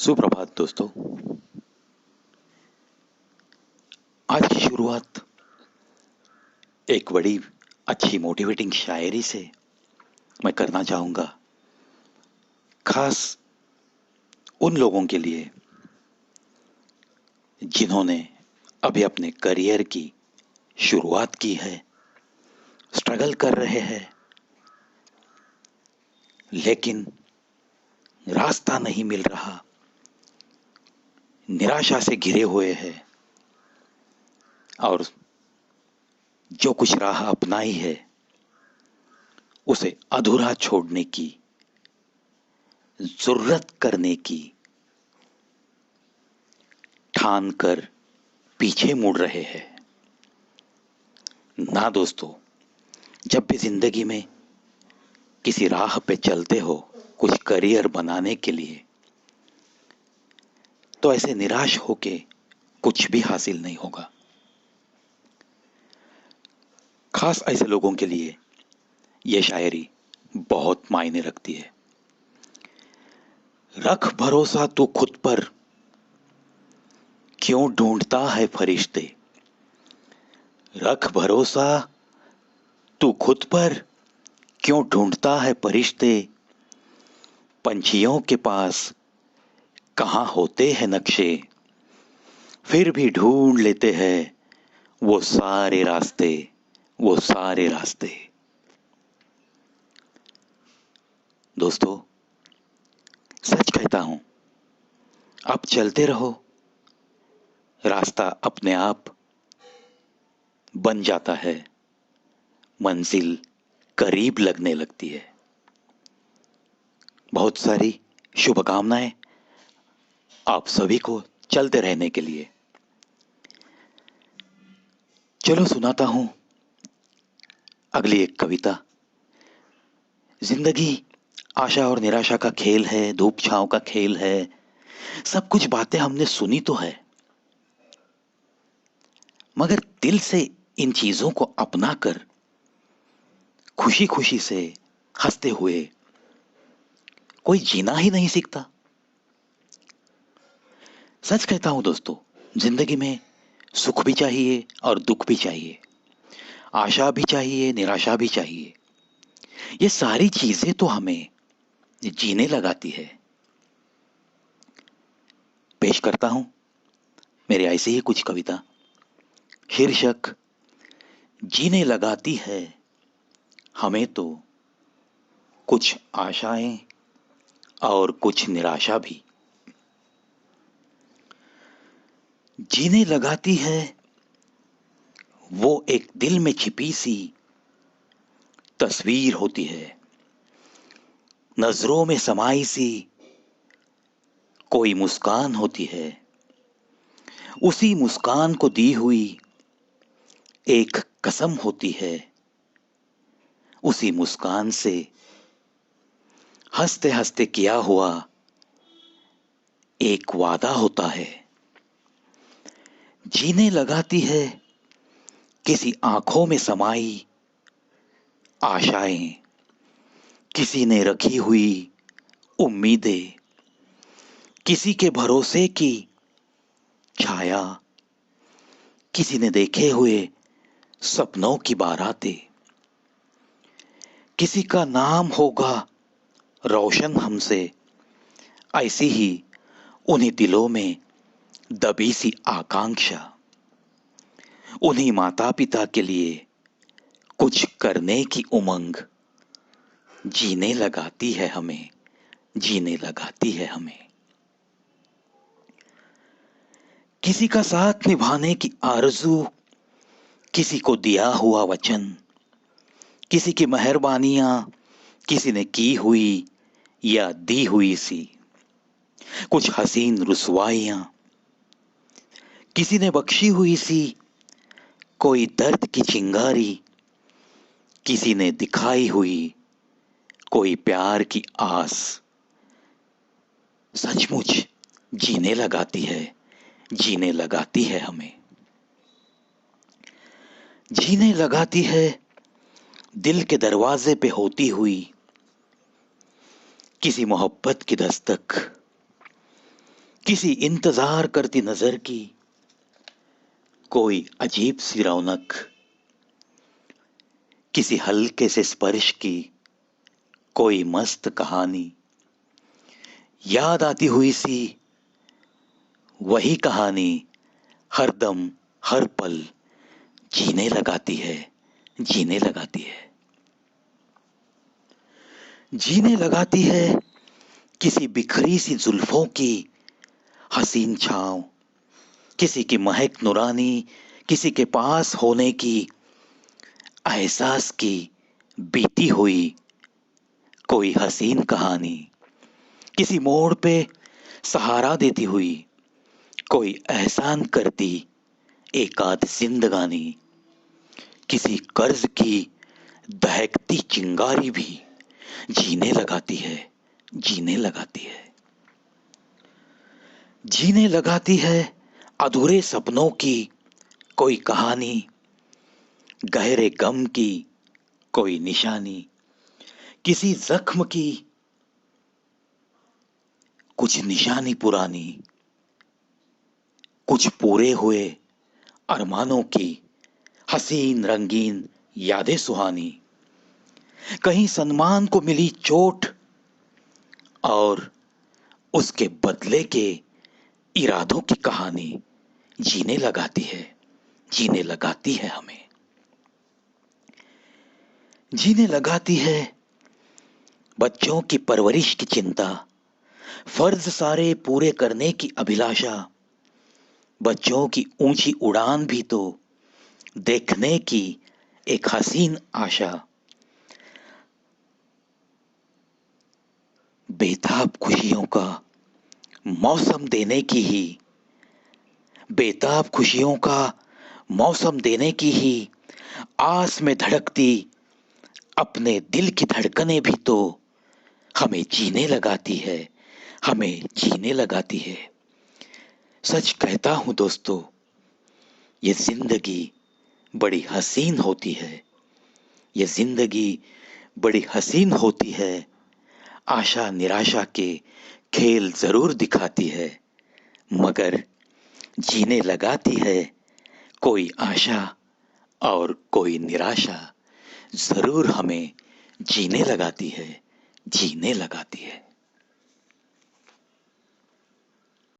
सुप्रभात दोस्तों। आज की शुरुआत एक बड़ी अच्छी मोटिवेटिंग शायरी से मैं करना चाहूँगा, खास उन लोगों के लिए जिन्होंने अभी अपने करियर की शुरुआत की है, स्ट्रगल कर रहे हैं, लेकिन रास्ता नहीं मिल रहा, निराशा से घिरे हुए हैं और जो कुछ राह अपनाई है उसे अधूरा छोड़ने की, जरूरत करने की ठान कर पीछे मुड़ रहे हैं। ना दोस्तों, जब भी जिंदगी में किसी राह पे चलते हो कुछ करियर बनाने के लिए, तो ऐसे निराश होके कुछ भी हासिल नहीं होगा। खास ऐसे लोगों के लिए यह शायरी बहुत मायने रखती है। रख भरोसा तू खुद पर, क्यों ढूंढता है फरिश्ते। रख भरोसा तू खुद पर, क्यों ढूंढता है फरिश्ते। पंछियों के पास कहाँ होते हैं नक्शे, फिर भी ढूंढ लेते हैं वो सारे रास्ते, वो सारे रास्ते। दोस्तों, सच कहता हूं, आप चलते रहो, रास्ता अपने आप बन जाता है, मंजिल करीब लगने लगती है। बहुत सारी शुभकामनाएं आप सभी को चलते रहने के लिए। चलो सुनाता हूं अगली एक कविता। जिंदगी आशा और निराशा का खेल है, धूप छांव का खेल है। सब कुछ बातें हमने सुनी तो है, मगर दिल से इन चीजों को अपना कर खुशी खुशी से हंसते हुए कोई जीना ही नहीं सीखता। सच कहता हूं दोस्तों, जिंदगी में सुख भी चाहिए और दुख भी चाहिए, आशा भी चाहिए, निराशा भी चाहिए। ये सारी चीजें तो हमें जीने लगाती है। पेश करता हूं मेरे ऐसे ही कुछ कविता। शीर्षक, जीने लगाती है हमें तो कुछ आशाएं और कुछ निराशा भी। जीने लगाती है वो एक दिल में छिपी सी तस्वीर होती है, नजरों में समाई सी कोई मुस्कान होती है। उसी मुस्कान को दी हुई एक कसम होती है। उसी मुस्कान से हंसते हंसते किया हुआ एक वादा होता है। जीने लगाती है किसी आंखों में समाई आशाएं, किसी ने रखी हुई उम्मीदें, किसी के भरोसे की छाया, किसी ने देखे हुए सपनों की बारातें। किसी का नाम होगा रोशन हमसे, ऐसी ही उन्हीं दिलों में दबी सी आकांक्षा। उन्हीं माता पिता के लिए कुछ करने की उमंग जीने लगाती है हमें, जीने लगाती है हमें। किसी का साथ निभाने की आरज़ू, किसी को दिया हुआ वचन, किसी की मेहरबानियां किसी ने की हुई या दी हुई सी, कुछ हसीन रुसवाइयां किसी ने बख्शी हुई सी, कोई दर्द की चिंगारी किसी ने दिखाई हुई, कोई प्यार की आस सचमुच जीने लगाती है, जीने लगाती है हमें। जीने लगाती है दिल के दरवाजे पे होती हुई किसी मोहब्बत की दस्तक, किसी इंतजार करती नजर की कोई अजीब सी रौनक, किसी हल्के से स्पर्श की कोई मस्त कहानी, याद आती हुई सी वही कहानी, हरदम हर पल जीने लगाती है, जीने लगाती है, जीने लगाती है। किसी बिखरी सी जुल्फों की हसीन छांव, किसी की महक नुरानी, किसी के पास होने की एहसास की बीती हुई कोई हसीन कहानी, किसी मोड़ पे सहारा देती हुई कोई एहसान करती एकाध जिंदगानी, किसी कर्ज की दहकती चिंगारी भी जीने लगाती है, जीने लगाती है, जीने लगाती है। अधूरे सपनों की कोई कहानी, गहरे गम की कोई निशानी, किसी जख्म की कुछ निशानी पुरानी, कुछ पूरे हुए अरमानों की हसीन रंगीन यादें सुहानी, कहीं सम्मान को मिली चोट और उसके बदले के इरादों की कहानी जीने लगाती है, जीने लगाती है हमें, जीने लगाती है। बच्चों की परवरिश की चिंता, फर्ज सारे पूरे करने की अभिलाषा, बच्चों की ऊंची उड़ान भी तो देखने की एक हसीन आशा, बेताब खुशियों का मौसम देने की ही, बेताब खुशियों का मौसम देने की ही आस में धड़कती अपने दिल की धड़कनें भी तो हमें जीने लगाती है, हमें जीने लगाती है। सच कहता हूं दोस्तों, ये जिंदगी बड़ी हसीन होती है, ये जिंदगी बड़ी हसीन होती है। आशा निराशा के खेल जरूर दिखाती है, मगर जीने लगाती है कोई आशा और कोई निराशा, जरूर हमें जीने लगाती है, जीने लगाती है।